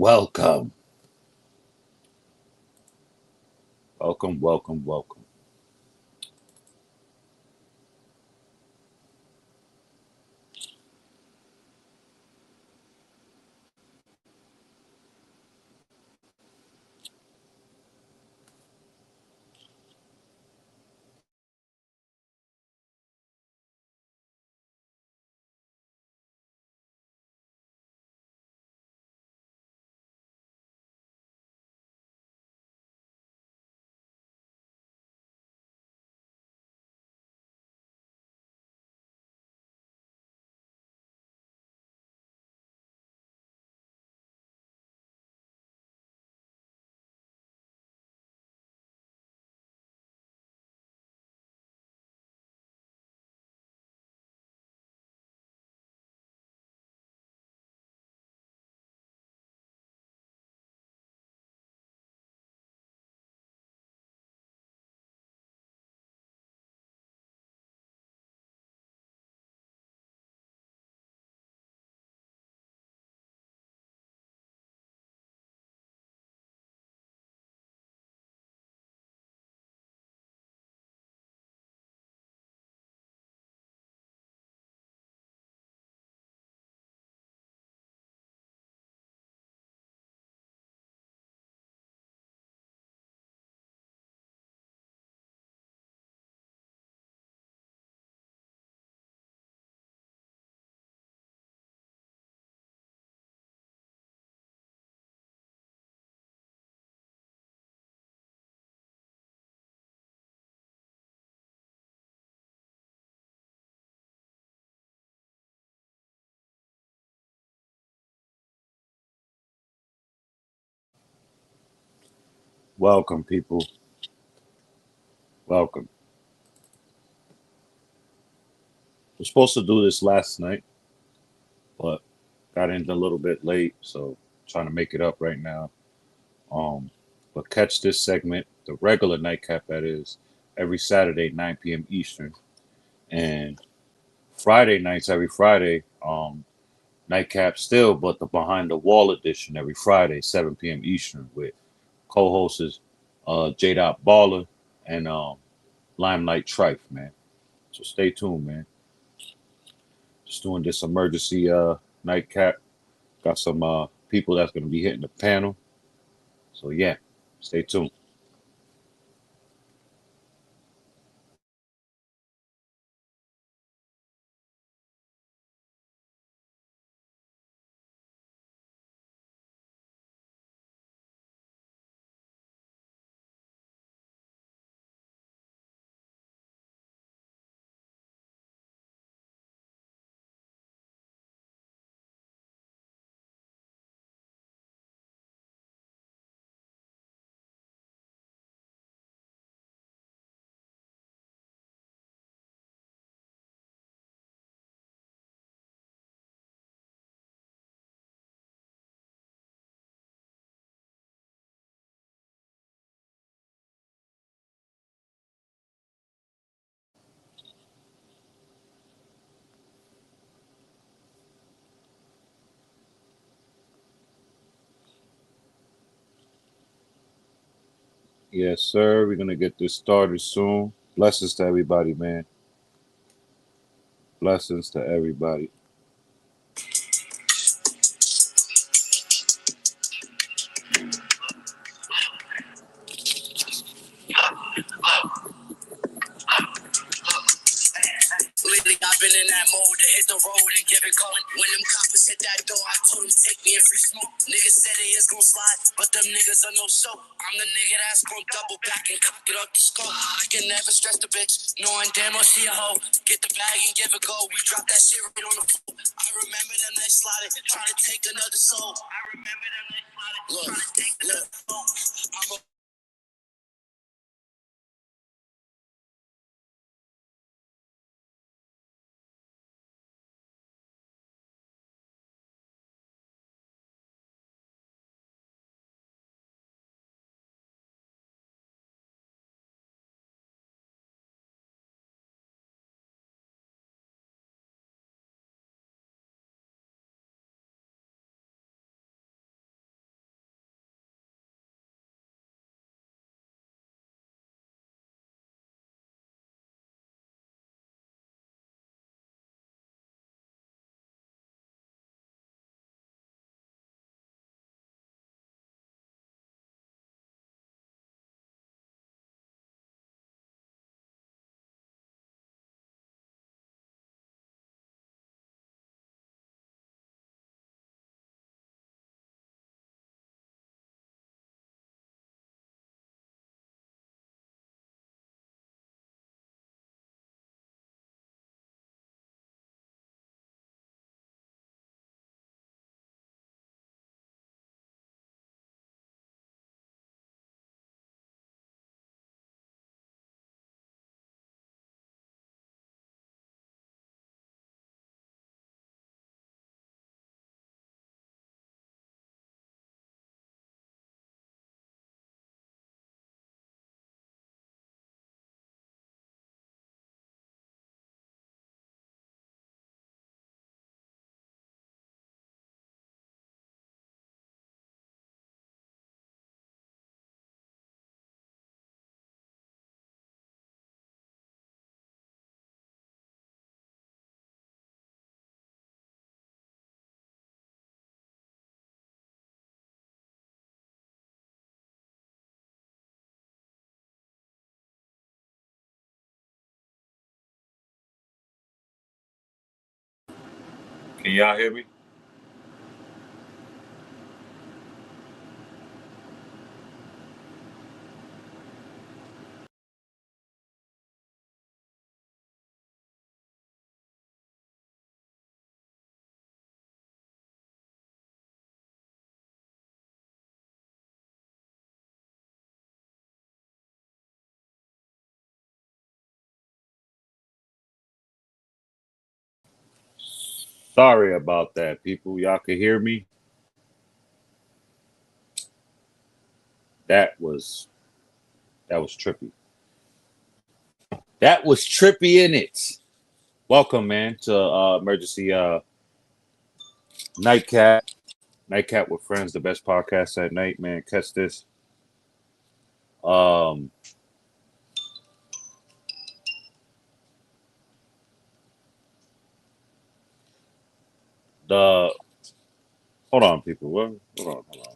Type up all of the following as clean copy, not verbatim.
Welcome, welcome, welcome, welcome. Welcome, people. Welcome. We're supposed to do this last night, but got in a little bit late, so trying to make it up right now. Um, but catch this segment, the regular nightcap that is, every Saturday, 9 p.m. Eastern, and Friday nights every Friday. Nightcap still, but the behind the wall edition every Friday, 7 p.m. Eastern, with co-hosts J. Baller and Limelight Trife, man. So stay tuned, man. Just doing this emergency nightcap. Got some people that's gonna be hitting the panel. So yeah, stay tuned. Yes, sir. We're gonna get this started soon. Blessings to everybody, man. Blessings to everybody. Lately, I've been in that mode to hit the road and get it going. When them coppers hit that door, I told them take me in free smoke. Niggas said they is gon' slide, but them niggas are no show. I'm the nigga that's gon' double back and cock it up the scope. I can never stress the bitch, knowing damn well she a hoe. Get the bag and give it go. We drop that shit right on the floor. I remember them they slotted, trying to take another soul. I remember them they slotted, trying to take another soul. I'm a Can y'all hear me? Sorry about that, people. Y'all can hear me. That was that was trippy. That was trippy in it. Welcome, man, to emergency nightcap. Nightcap with friends, the best podcast at night, man. Catch this. Um, the hold on, people. What? Hold on.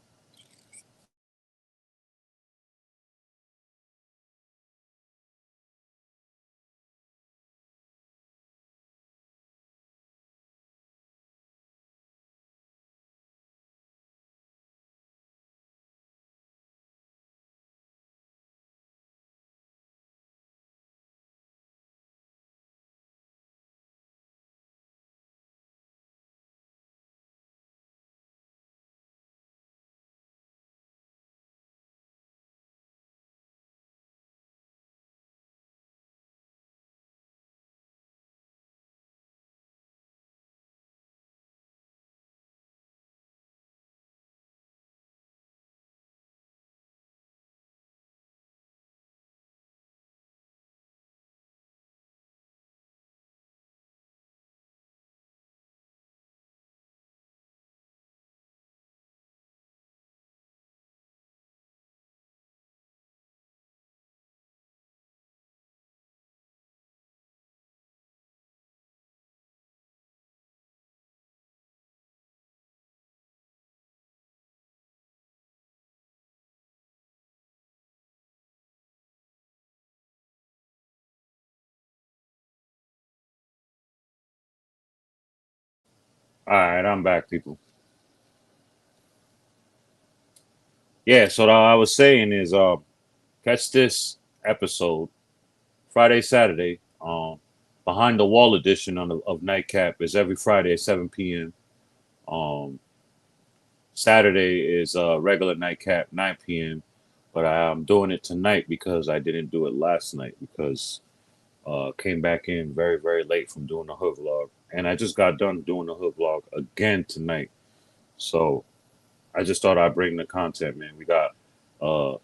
All right, I'm back, people. Yeah, so what I was saying is, catch this episode Friday, Saturday. Behind the Wall edition of Nightcap is every Friday at 7 p.m. Um, Saturday is regular Nightcap 9 p.m. But I'm doing it tonight because I didn't do it last night because came back in very late from doing the hood vlog, and I just got done doing the hood vlog again tonight. So I just thought I'd bring the content, man. We uh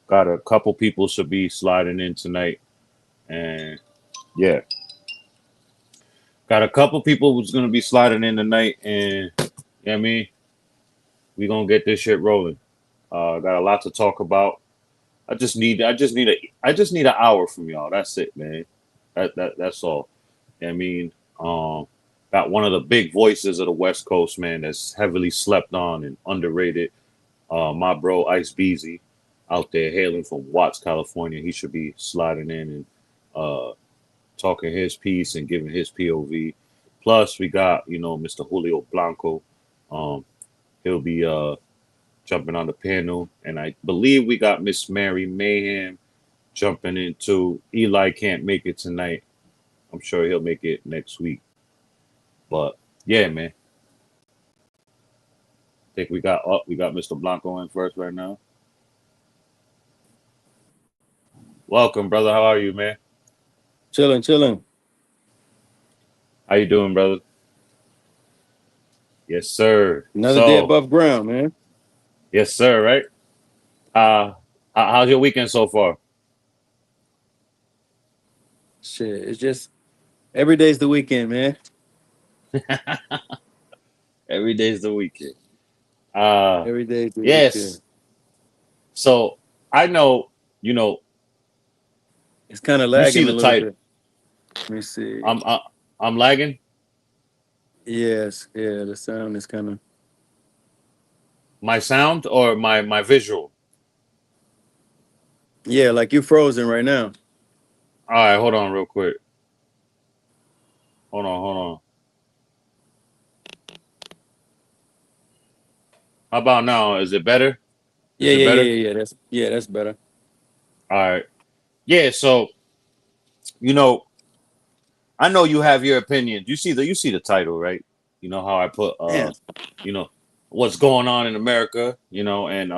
got a couple people should be sliding in tonight, and yeah, got a couple people who's gonna be sliding in tonight, and I mean we gonna get this shit rolling. Got a lot to talk about. I just need an hour from y'all. That's it, man. That's all. I mean, um, got one of the big voices of the West Coast, man. That's heavily slept on and underrated. My bro Ice Beezy, out there hailing from Watts, California. He should be sliding in and uh, talking his piece and giving his POV. Plus, we got Mr. Julio Blanco. Um, he'll be jumping on the panel, and I believe we got Miss Mary Mayhem jumping into. Eli can't make it tonight. I'm sure he'll make it next week. But yeah, man. I think we got Mr. Blanco in first right now. Welcome, brother. How are you, man? Chilling, chilling. How you doing, brother? Yes, sir. Another day So, above ground, man. yes, sir. Right? Uh, how's your weekend so far? Shit, it's just every day's the weekend, man. Every day's the weekend. Uh, Every day's the yes. weekend. So I know, you know, It's kind of you see lagging a the little title. bit. Let me see. I'm lagging. Yes, yeah, the sound is kind of. My sound or my visual. Yeah, like you frozen right now. All right, hold on, real quick. Hold on. How about now? Is it better? Yeah, Is it yeah, yeah, better? yeah, yeah. That's better. All right. Yeah. So you know, I know you have your opinion. You see the title, right? You know how I put Damn. you know, what's going on in America, and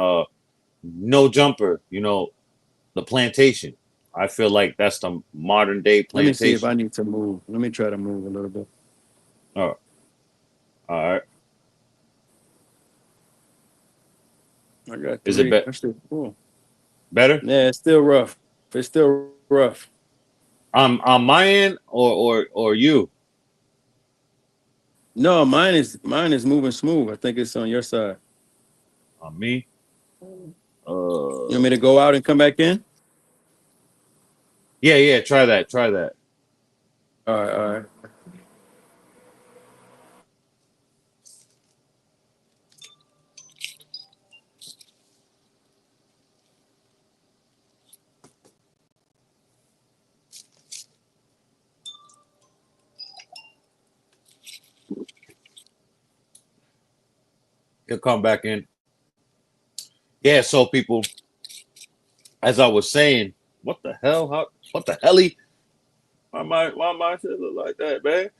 no jumper, the plantation. I feel like that's the modern day Let me see if plantation. I need to move. Let me try to move a little bit. Oh, all right. I got Is it three. Actually, four. better? Yeah, it's still rough. It's still rough. On my end or you? No, mine is moving smooth. I think it's on your side. On me? You want me Uh to go out and come back in? yeah, yeah, try that. Try that. All right, all right. He'll come back in. Yeah, so people, as I was saying, what the hell? What the helly? Why my shit look like that, man?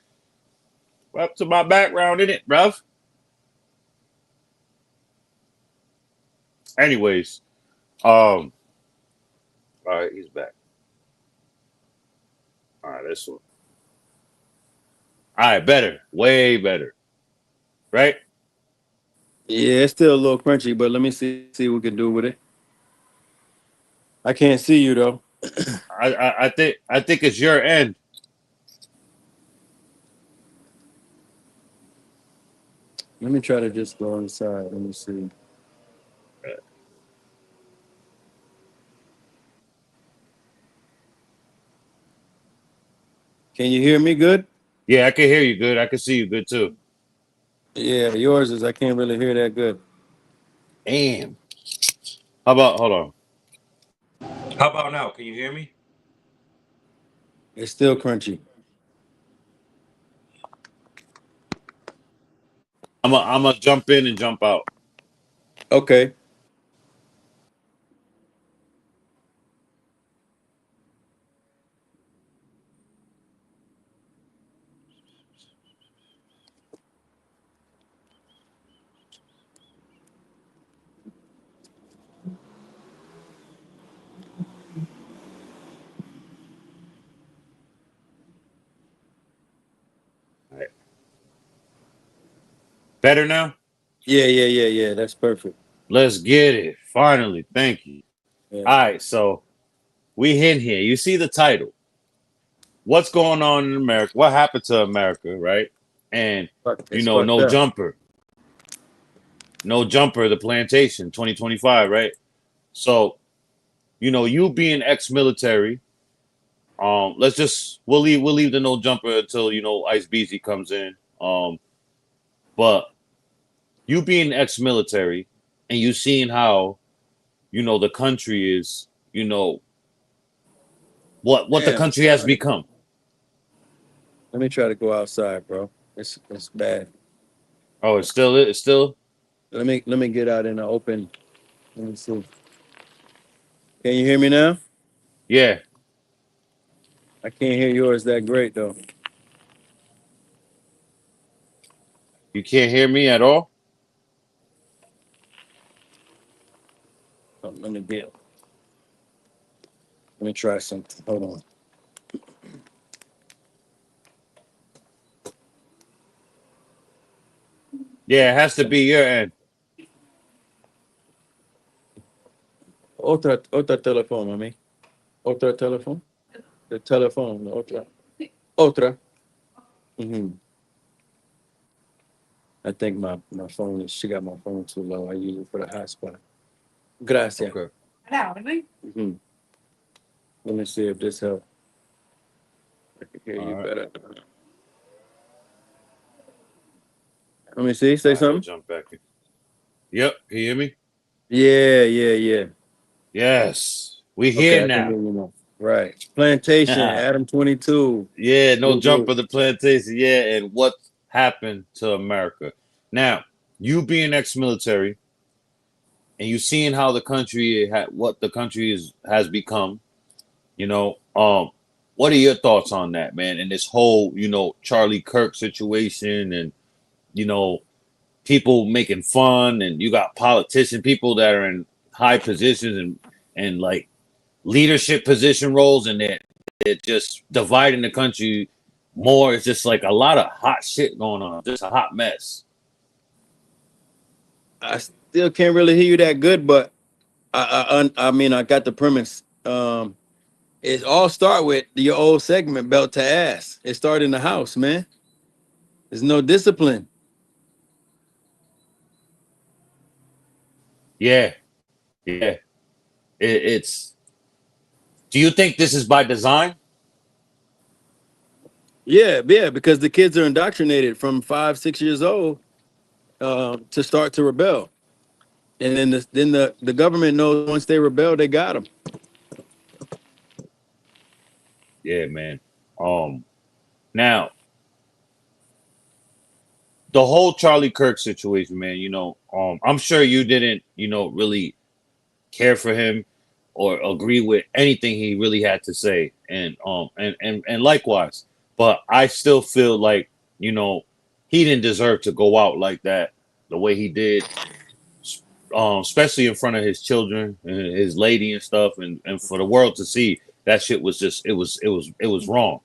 Up to my background in it, bruv. Anyways, all right, he's back. All right, this one. All right, better, way better, right? Yeah, it's still a little crunchy, but let me see what we can do with it. I can't see you though. I think it's your end. Let me try to just go inside. Let me see. Can you hear me good? Yeah, I can hear you good. I can see you good too. Yeah, yours is. I can't really hear that good. Damn. How about hold on? How about now? Can you hear me? It's still crunchy. I'm a jump in and jump out. Okay. All right. Better now? Yeah, yeah, yeah, yeah. That's perfect. Let's get it. Finally. Thank you. All Yeah. right, so we hit here. You see the title. What's going on in America? What happened to America, right? And It's fucked no up. jumper. No jumper, the plantation, 2025, right? So, you being ex-military, we'll leave the no jumper until Ice Beezy comes in. But you being ex-military and you seeing how, the country is, what the Damn. country has become. Let me try to go outside, bro. It's bad. Oh, it's still Let me get out in the open. Let me see. Can you hear me now? yeah. I can't hear yours that great though. You can't hear me at all? Oh, let me try something. Hold on. Yeah, it has to be your end. Otra teléfono, mami. Otra teléfono. The telephone. Otra. Otra. Hmm. I think my phone is. She got my phone too low. I use it for the hotspot. Gracias. Okay. Hmm. Let me see if this helps. I can hear All you right. better. Let me see. All Say right, he'll something. jump back in. Yep, can you hear me? Yeah, yeah, yeah. Yes. We here Okay, I can now. hear you now. Right. Plantation, Adam 22. Yeah, no Woo, jump woo. for the plantation. Yeah, and what happened to America? Now, you being ex-military. and you seeing how the country what the country has become. You know, what are your thoughts on that, man? And this whole, Charlie Kirk situation, and you know, people making fun, and you got politician people that are in high positions and like leadership position roles, and they're just dividing the country more. It's just like a lot of hot shit going on, just a hot mess. I still can't really hear you that good, but I mean, I got the premise. It all start with your old segment, belt to ass. It started in the house, man. There's no discipline. Yeah, yeah. It's. Do you think this is by design? Yeah, yeah, because the kids are indoctrinated from 5, 6 years old to start to rebel, and then the government knows once they rebel, they got them. Yeah, man. Um, Now the whole Charlie Kirk situation, man. I'm sure you didn't, really care for him or agree with anything he really had to say, and likewise. But I still feel like, you know he didn't deserve to go out like that, the way he did, especially in front of his children and his lady and stuff, and for the world to see. That shit was just, it was wrong.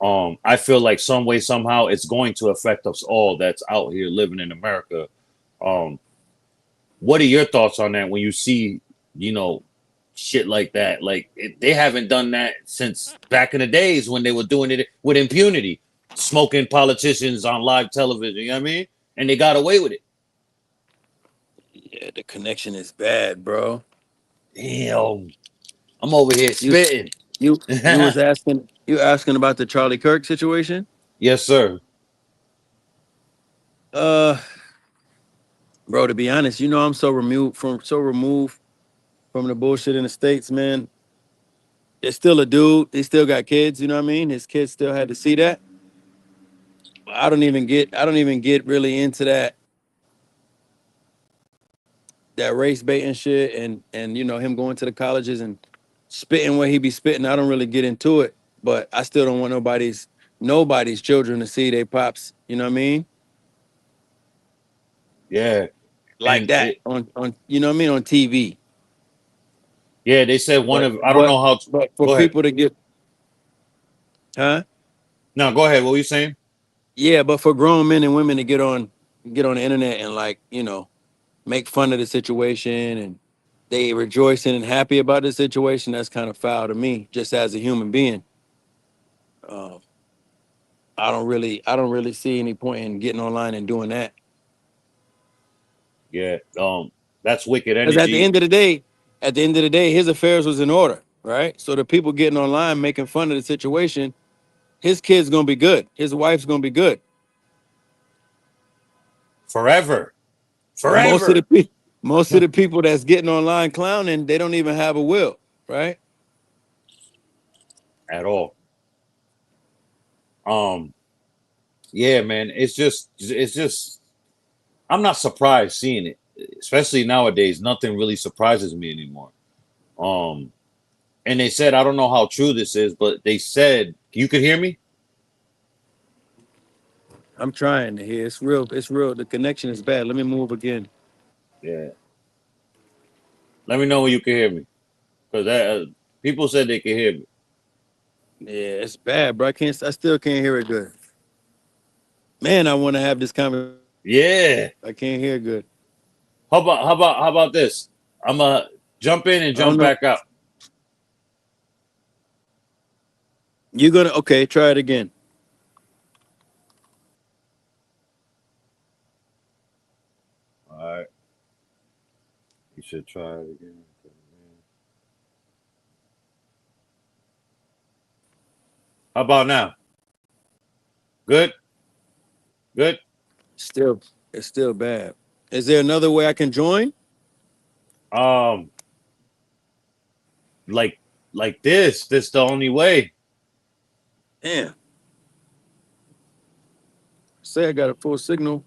I feel like some way, somehow, it's going to affect us all that's out here living in America. Um, what are your thoughts on that when you see, you know, shit like that? Like, they haven't done that since back in the days when they were doing it with impunity, smoking politicians on live television. You know what I mean? And they got away with it. Yeah, the connection is bad, bro. Damn, I'm over here You spitting. you was asking about the Charlie Kirk situation. Yes, sir. Uh, bro, to be honest, I'm so removed from the bullshit in the states, man. It's still a dude. He still got kids. You know what I mean? His kids still had to see that. I don't even get really into that race baiting shit and him going to the colleges and spitting where he be spitting. I don't really get into it, but I still don't want nobody's children to see their pops. You know what I mean? Yeah, Like and that on you know what I mean on TV. yeah, they said one But of, I don't but know how. but for Go ahead. people to get, huh? No, go ahead. What were you saying? Yeah, but for grown men and women to get on the internet and like make fun of the situation and they rejoicing and happy about the situation, that's kind of foul to me. Just as a human being, uh, I don't really see any point in getting online and doing that. Yeah, that's wicked Because at the energy. end of the day, his affairs was in order, right? So the people getting online making fun of the situation, his kid's gonna be good, his wife's gonna be good. Forever, Most of the forever. people, most of the people that's getting online clowning, they don't even have a will, right? At all. Um, yeah, man. It's just. I'm not surprised seeing it, especially nowadays. Nothing really surprises me anymore. Um, and they said, I don't know how true this is, but they said, you could hear me. I'm trying to hear. It's real. It's real. The connection is bad. Let me move again. Yeah. Let me know when you can hear me, because people said they could hear me. Yeah, it's bad, bro. I still can't hear it good. Man, I want to have this conversation. Yeah. I can't hear good. How about this? I'm gonna jump in and I don't jump know. back out. You're gonna okay, try it again. All right. You should try it again. How about now? Good. Good. Still, it's still bad. Is there another way I can join? Um, like like this. This the only way. Damn. Say I got a full signal.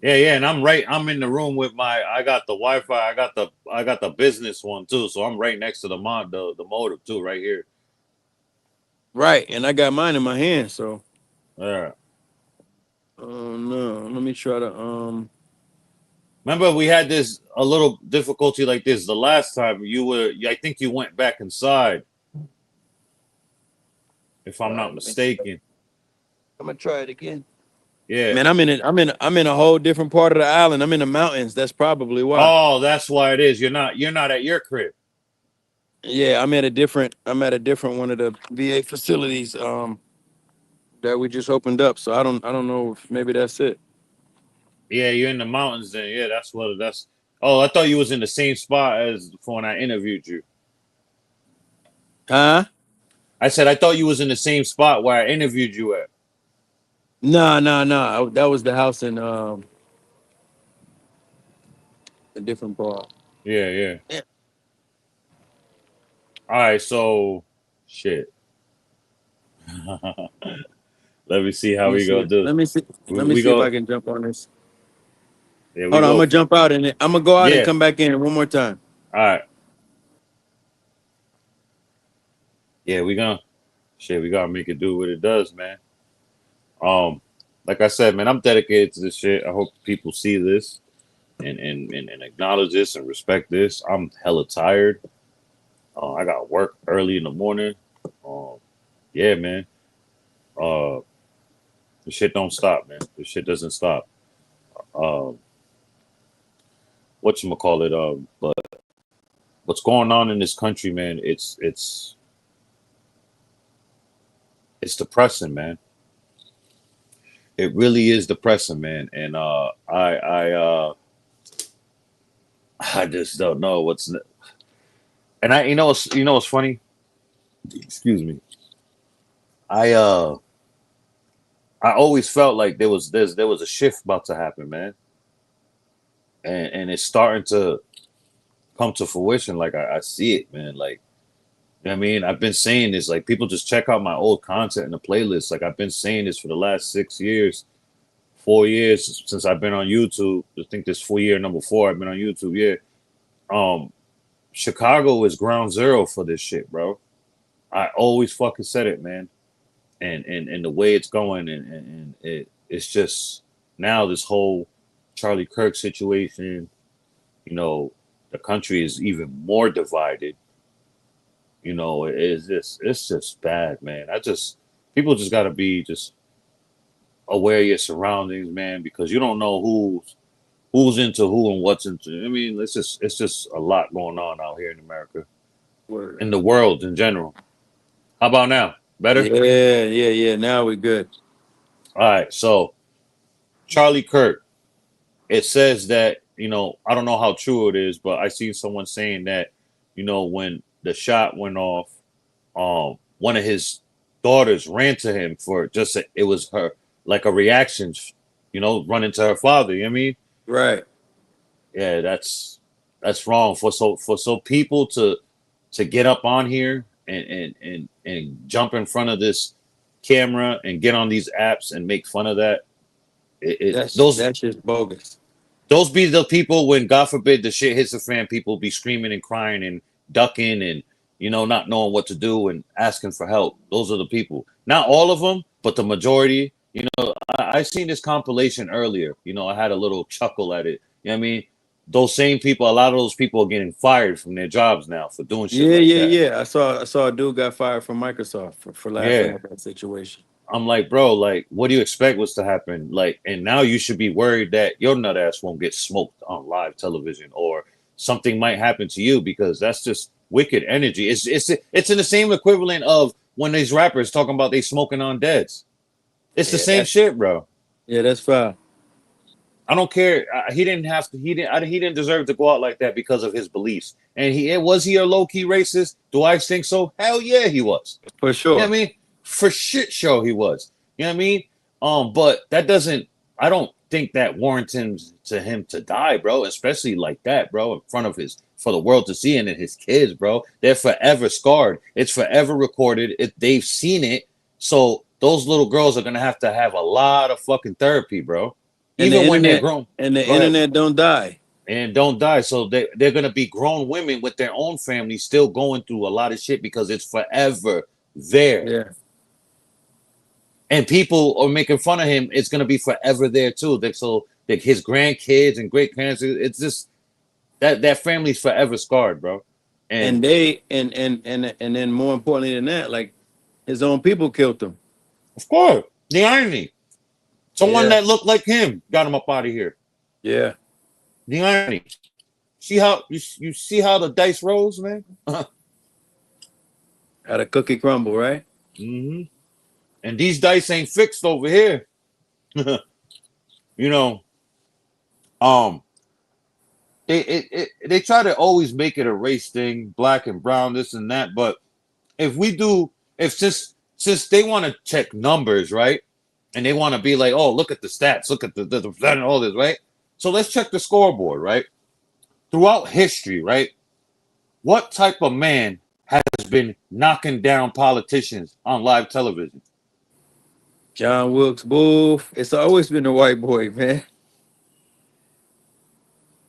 Yeah, yeah, and I'm right. I'm in the room with my. I got the Wi-Fi. I got the business one too. So I'm right next to the modem too, right here. Right, and I got mine in my hand. So, Yeah. oh no, let me try to Remember, we had this a little difficulty like this the last time you were. I think you went back inside, if All I'm not right, let me see. mistaken. I'm gonna try it again. Yeah. Man, I'm in a whole different part of the island. I'm in the mountains. That's probably why. Oh, that's why it is. You're not at your crib. Yeah, I'm at a different one of the VA facilities that we just opened up. So I don't know if maybe that's it. Yeah, you're in the mountains. Then yeah, that's what. That's. Oh, I thought you was in the same spot as for when I interviewed you. Huh? I said I thought you was in the same spot where I interviewed you at. No, no, no. That was the house in a different part. Yeah, yeah. Yeah. All right, so shit. Let me see Let how me we see. gonna do. Let me see. We, Let me we see if go. I can jump on this. Yeah, we Hold on, I'm go gonna for. jump out and I'm gonna go out and Yeah. come back in one more time. All right. Yeah, we gonna. Shit, we gotta make it do what it does, man. Um, like I said, man, I'm dedicated to this shit. I hope people see this and acknowledge this and respect this. I'm hella tired. I got work early in the morning. Um, yeah, man. Uh, the shit don't stop, man. The shit doesn't stop. Um, whatchamacallit, but what's going on in this country, man, it's depressing, man. It really is depressing, man. And I just don't know and what's funny? Excuse me. I uh I always felt like there was a shift about to happen, man. And it's starting to come to fruition. Like I see it, man. Like you know what I mean, I've been saying this. Like people just check out my old content in the playlist. Like I've been saying this for the last 6 years, 4 years since I've been on YouTube. I think this full year number four I've been on YouTube. Yeah. Um, Chicago is ground zero for this shit, bro. I always fucking said it, man. And the way it's going and it's just now this whole Charlie Kirk situation, you know, the country is even more divided. It's just bad, man. People just gotta be just aware of your surroundings, man, because you don't know who's into who and what's into. I mean, it's just a lot going on out here in America, Word. in the world in general. How about now? Better? Yeah, yeah, yeah. Now we're good. All right. So Charlie Kirk, it says that I don't know how true it is, but I seen someone saying that when the shot went off, one of his daughters ran to him for it was her like a reaction, running to her father. You know what I mean? Right. Yeah, that's wrong for people to get up on here and jump in front of this camera and get on these apps and make fun of that. It That's that's just bogus. those be the people when God forbid the shit hits the fan, people be screaming and crying and ducking and not knowing what to do and asking for help. Those are the people. Not all of them, but the majority. I seen this compilation earlier. I had a little chuckle at it. You know what I mean? Those same people, a lot of those people are getting fired from their jobs now for doing shit Yeah, like yeah, that. yeah. I saw a dude got fired from Microsoft for laughing Yeah. at that situation. I'm like, bro, like, what do you expect was to happen? Like, and now you should be worried that your nut ass won't get smoked on live television or something might happen to you because that's just wicked energy. It's in the same equivalent of when these rappers talking about they smoking on deads. It's the Yeah, same shit, bro. that's foul. I don't care. He didn't have to. He didn't deserve to go out like that because of his beliefs. And was he a low key racist? Do I think so? Hell yeah, he was. For You know what sure. I mean? For shit show he was. You know what I mean? But that doesn't I don't think that warrants him to die, bro, especially like that, bro, in front of for the world to see and his kids, bro. They're forever scarred. It's forever recorded. They've seen it. So those little girls are gonna have to have a lot of fucking therapy, bro. And the even when they're internet grown. and the Go ahead. internet don't die. And don't die. So they're gonna be grown women with their own family still going through a lot of shit because it's forever there. Yeah. And people are making fun of him. It's gonna be forever there too. So like his grandkids and great parents, it's just that family's forever scarred, bro. And And they and then more importantly than that, like his own people killed him. of course, the irony. Someone Yeah. that looked like him got him up out of here. Yeah. The irony. See how you see how the dice rolls, man. Had a cookie crumble, right? hmm And these dice ain't fixed over here. you know, um, they try to always make it a race thing, black and brown, this and that. But if we do, if since they want to check numbers, right, and they want to be like, oh, look at the stats, look at the and all this, right. So let's check the scoreboard, right. Throughout history, right, what type of man has been knocking down politicians on live television? John Wilkes Booth. It's always been a white boy, man.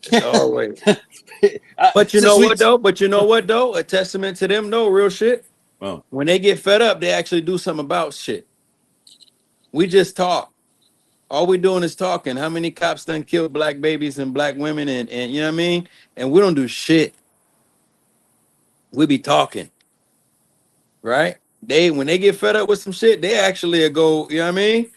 It's always. But you Since know we, what though? But you know what though? A testament to them though, real shit. well, When they get fed up, they actually do something about shit. We just talk. All we doing is talking. How many cops done killed black babies and black women and you know what I mean? And we don't do shit. We be talking, right? They when they get fed up with some shit, they actually go, you know what I mean?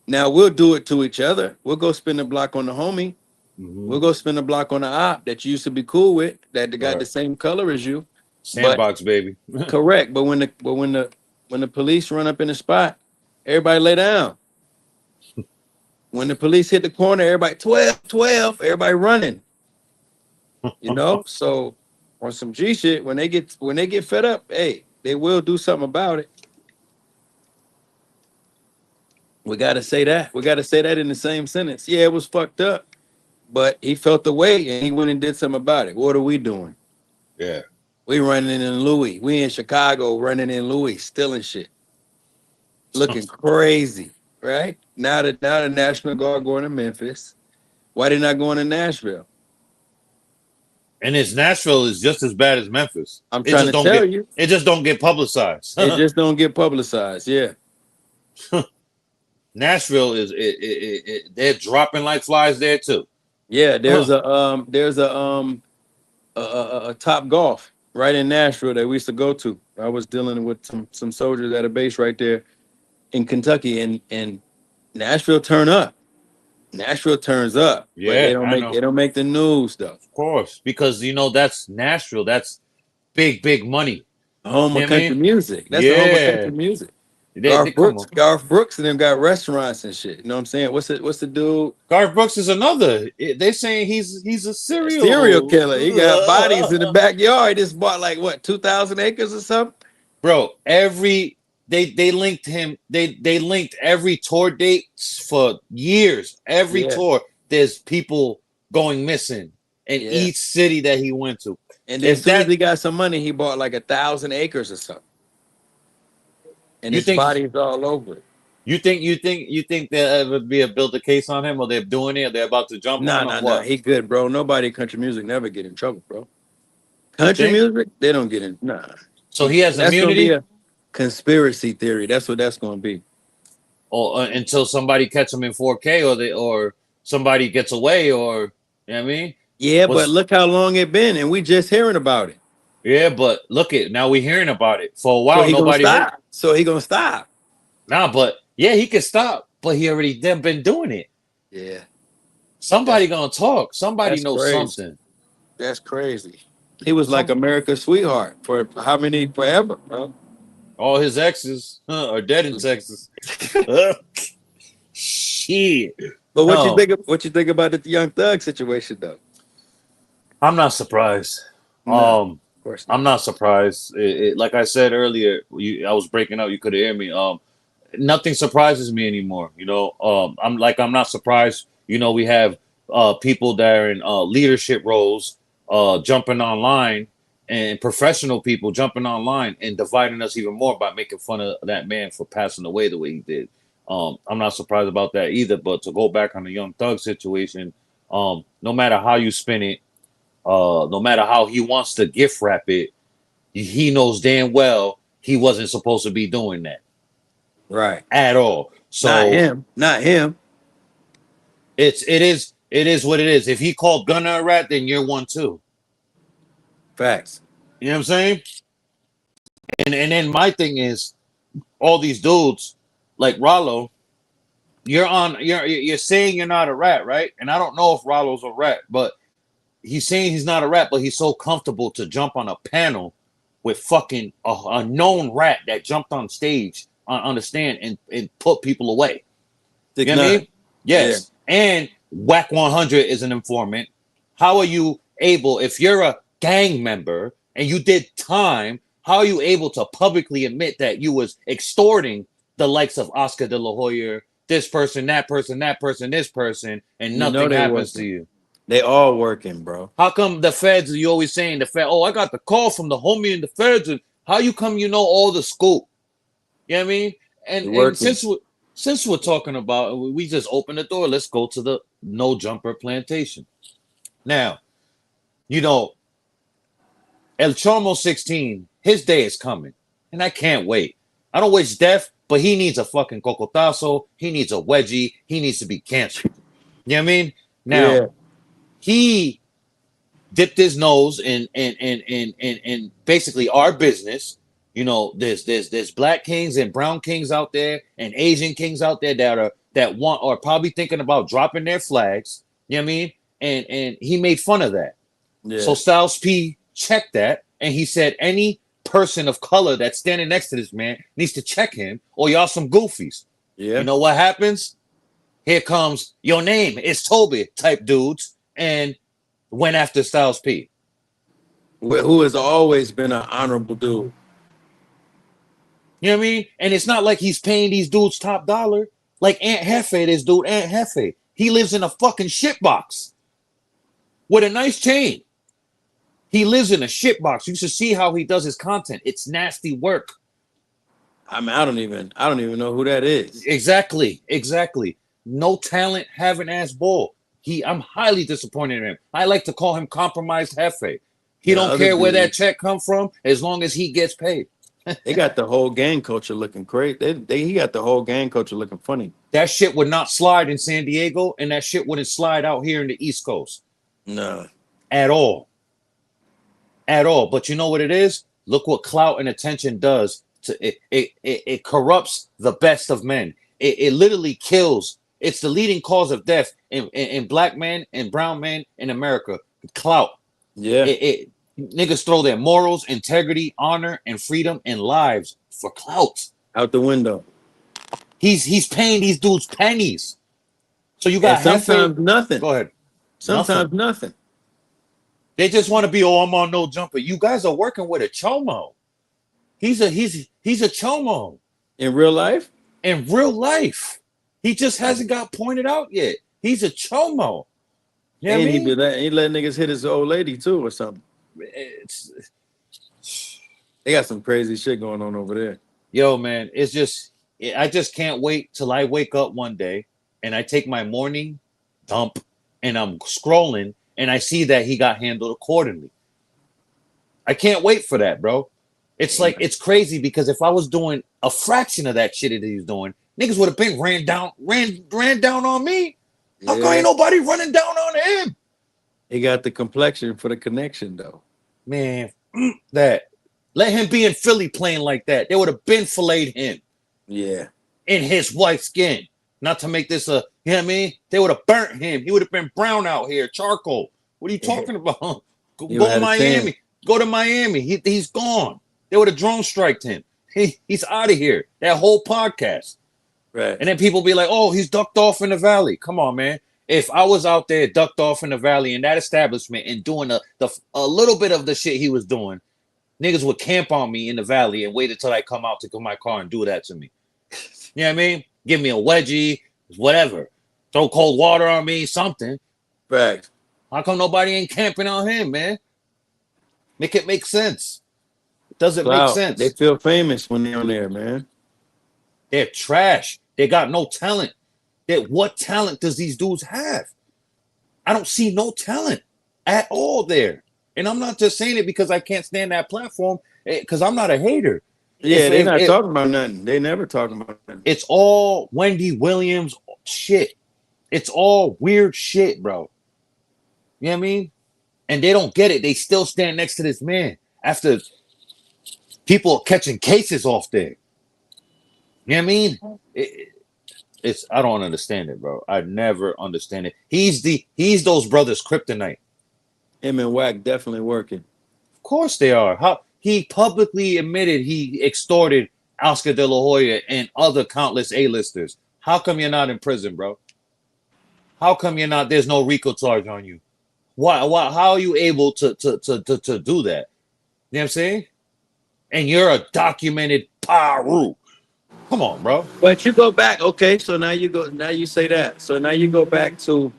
Now we'll do it to each other. We'll go spin the block on the homie. mhm, We'll go spin the block on the op that you used to be cool with, that got the right, same color as you. But sandbox baby. correct. But when the police run up in the spot, everybody lay down. When the police hit the corner, everybody 12, 12, everybody running. You know? So on some G shit, when they get fed up, hey, they will do something about it. We gotta say that. We gotta say that in the same sentence. Yeah, it was fucked up, but he felt the way and he went and did something about it. What are we doing? yeah. We running in Louis. We in Chicago running in Louis, stealing shit, looking crazy, right? Now the National Guard going to Memphis. Why they not going to Nashville? And his Nashville is just as bad as Memphis. I'm trying to tell you, It just don't get publicized. it just don't get publicized. Yeah, Nashville they're dropping like flies there too. yeah. Huh. There's a Top Golf right in Nashville that we used to go to. I was dealing with some soldiers at a base right there in Kentucky, and Nashville turn up. Nashville turns up, but they Yeah, don't I make know. they don't make the news though. Of course, because that's Nashville. That's big money. Home You of know what I country mean? music. That's the home of Yeah, country music. they come on. Garth Brooks, and them got restaurants and shit. You know what I'm saying? What's the dude? Garth Brooks is another. They saying he's a A serial serial. killer. He got bodies in the backyard. He just bought like what 2,000 acres or something. Bro, they linked him. They linked every tour date for years. Every Yeah, tour, there's people going missing in yeah. each city that he went to. And then as If soon as that he got some money, he bought like 1,000 acres or something. And you his think body's all over it. you think there would be a build a case on him, or they're doing it, or they're about to jump Nah, on him? nah, nah. What He good, bro. Nobody in country music never get in trouble, bro. you Country think? music, they don't get in. Nah. So he has That's gonna be immunity, a conspiracy theory. That's what that's gonna be. or until somebody catch him in 4K, or somebody gets away, or you know what I mean? Yeah, but Was look how long it been, and we just hearing about it. Yeah, but look at now we hearing about it for a So while. he gonna Nobody heard. stop. So he gonna stop. Nah, but yeah, he can stop, but he already then been doing it. Yeah, that's Somebody gonna talk. Somebody that's knows crazy. something. That's crazy. He was like Some America's sweetheart for how many forever, bro? all his exes are dead in Texas. Shit. But what you No, think? What you think about the Young Thug situation, though? I'm not surprised. No, of Um, course I'm not. not surprised. Like I said earlier, I was breaking up. You could hear me. Nothing surprises me anymore. I'm not surprised. We have people that are in leadership roles jumping online, and professional people jumping online and dividing us even more by making fun of that man for passing away the way he did. I'm not surprised about that either. But to go back on the Young Thug situation, no matter how you spin it, no matter how he wants to gift wrap it, he knows damn well he wasn't supposed to be doing that Right. at all. Not So him. Not him. it is what it is. If he called Gunna a rat, then you're one too. Facts. You know what I'm saying? And then my thing is all these dudes like Rollo. You're saying you're not a rat, right? And I don't know if Rollo's a rat, but he's saying he's not a rat, but he's so comfortable to jump on a panel with fucking a known rat that jumped on stage on the stand and put people away. Six You know what I nine. mean? Yeah. Yes. And Whack 100 is an informant. How are you able, if you're a gang member and you did time, how are you able to publicly admit that you was extorting the likes of Oscar de la Hoya, this person, that person, that person, this person, and You know nothing they happens to working. you? They all working, bro. How come the feds, you always saying the fed, oh, I got the call from the homie in the feds, and how you come you know all the scoop? You know what I mean? They And working. since we're talking about, we just open the door. Let's go to the no jumper plantation. Now, you know, El Chomo 16, his day is coming, and I can't wait. I don't wish death, but he needs a fucking cocotazo. He needs a wedgie. He needs to be canceled. You know what I mean? Now, Yeah. he dipped his nose in basically our business. You know, there's black kings and brown kings out there and Asian kings out there that want are probably thinking about dropping their flags. You know what I mean? And he made fun of that. So Yeah. Styles P checked that and he said any person of color that's standing next to this man needs to check him or y'all some goofies. You Yeah. know what happens? Here comes your name, it's Toby type dudes and went after Styles P. Who has always been an honorable dude. You know what I mean? And it's not like he's paying these dudes top dollar. Like Aunt Hefe, this dude, Aunt Hefe. He lives in a fucking shitbox with a nice chain. He lives in a shitbox. You should see how he does his content. It's nasty work. I mean, I don't even know who that is. Exactly. No talent, having ass bull. I'm highly disappointed in him. I like to call him compromised Hefe. He The don't other care where that dude, check come from as long as he gets paid. they got the whole gang culture looking great. He got the whole gang culture looking funny. That shit would not slide in San Diego, and that shit wouldn't slide out here in the East Coast No. at all. At all. But you know what it is? Look what clout and attention does to it. It corrupts the best of men. It literally kills. It's the leading cause of death in black men and brown men in America. Clout. Yeah. It niggas throw their morals, integrity, honor, and freedom and lives for clout. Out the window. He's paying these dudes pennies. So you And got Hefe. sometimes nothing. Go ahead. Nothing. Sometimes nothing. They just want to be, oh, I'm on no jumper. You guys are working with a chomo. He's a chomo In real life, in real life. He just hasn't got pointed out yet. He's a chomo. You know what I and he mean? be that he let niggas hit his old lady too or something. It's, They got some crazy shit going on over there. yo, man, it's just I just can't wait till I wake up one day and I take my morning dump and I'm scrolling and I see that he got handled accordingly. I can't wait for that, bro. It's like it's crazy because if I was doing a fraction of that shit that he's doing, niggas would have been ran down on me. How come ain't Yeah. nobody running down on him? He got the complexion for the connection though. Man, that let him be in Philly playing like that. They would have been filleted him Yeah. in his white skin. Not to make this a, you know what I mean? They would have burnt him. He would have been brown out here, charcoal. What are you talking about? Go, You go to had a chance. Miami. Go to Miami. He's gone. They would have drone striked him. He's out of here. That whole podcast. Right. And then people be like, oh, he's ducked off in the valley. Come on, man. If I was out there ducked off in the valley in that establishment and doing a little bit of the shit he was doing, niggas would camp on me in the valley and wait until I come out to my car and do that to me. You know what I mean? Give me a wedgie, whatever. Throw cold water on me, something. Right. How come nobody ain't camping on him, man? Make it make sense. It doesn't make Cloud. They sense. feel famous when they're on there, man. They're trash. They got no talent. What talent does these dudes have? I don't see no talent at all there. And I'm not just saying it because I can't stand that platform, because I'm not a hater. Yeah, If, they if, not if talking about nothing. They never talking about nothing. It's all Wendy Williams shit. It's all weird shit, bro. You know what I mean? And they don't get it. They still stand next to this man after people catching cases off there. You know what I mean? It's I don't understand it, bro. I never understand it. He's those brothers kryptonite. Him and Wack definitely working. Of course they are. How he publicly admitted he extorted Oscar De La Hoya and other countless A-listers. How come you're not in prison, bro? How come you're not? There's no RICO charge on you. Why? How are you able to do that? You know what I'm saying? And you're a documented Paru. Come on, bro. But you go back, okay? So now you go. Now you say that. So now you go back to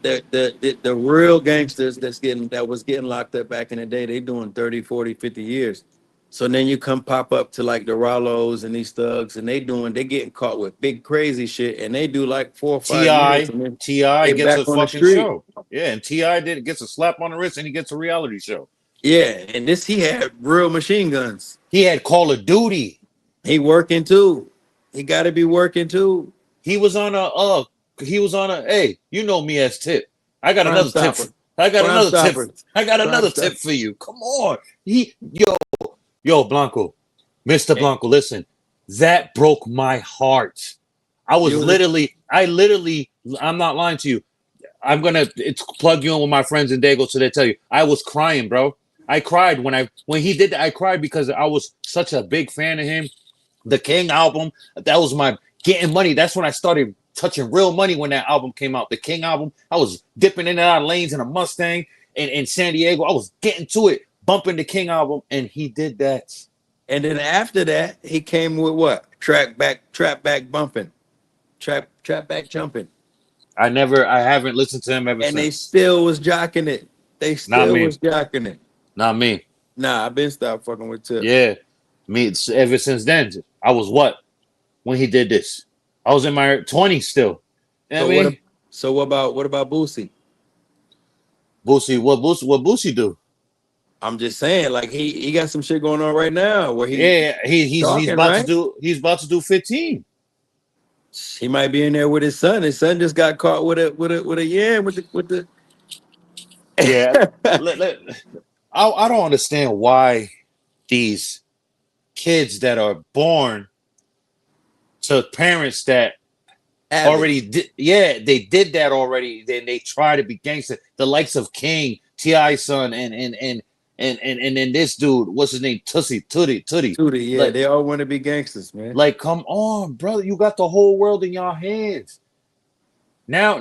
the real gangsters that was getting locked up back in the day. They doing 30, 40, 50 years. So then you come pop up to like the Rallos and these thugs, and they getting caught with big crazy shit, and they do like 4 or 5 years, Ti and then Ti they gets a back on the fucking street. show. Yeah, and Ti did gets a slap on the wrist, and he gets a reality show. Yeah, and this he had real machine guns. He had Call of Duty. He working too. He got to be working too. He was on a hey, you know me as Tip. I got Crime another tip. Stopper. I got Crime another tip. Stopper. I got Crime another tip Stopper. for you. Come on. Yo, Blanco. Mr. Hey, Blanco, listen. That broke my heart. you was I'm not lying to you. I'm gonna plug you in with my friends in Dago so they tell you. I was crying, bro. I cried when he did that. I cried because I was such a big fan of him. The King album, that was my getting money. That's when I started touching real money when that album came out. The King album, I was dipping in and out of lanes in a Mustang in San Diego. I was getting to it, bumping the King album, and he did that. and then after that, he came with what? Trap back bumping, trap back jumping. I haven't listened to him ever And they since. still was jocking it. They Not still me. was jocking it. Not me. Nah, I've been stopped fucking with Tip. Yeah. Me ever since then. I was what? When he did this. I was in my 20s still. You know So what I what? mean? So what about Boosie? What Boosie do? I'm just saying, like he got some shit going on right now where Yeah, he's talking, about to right? do 15. He might be in there with his son. His son just got caught with a yam with the. Yeah. I don't understand why these kids that are born to parents that already Average. did, yeah, they did that already. Then they try to be gangster. The likes of King, Ti son, and then this dude, what's his name? Tootie. Tootie, yeah, Like they all want to be gangsters, man. come on, brother. You got the whole world in your hands. Now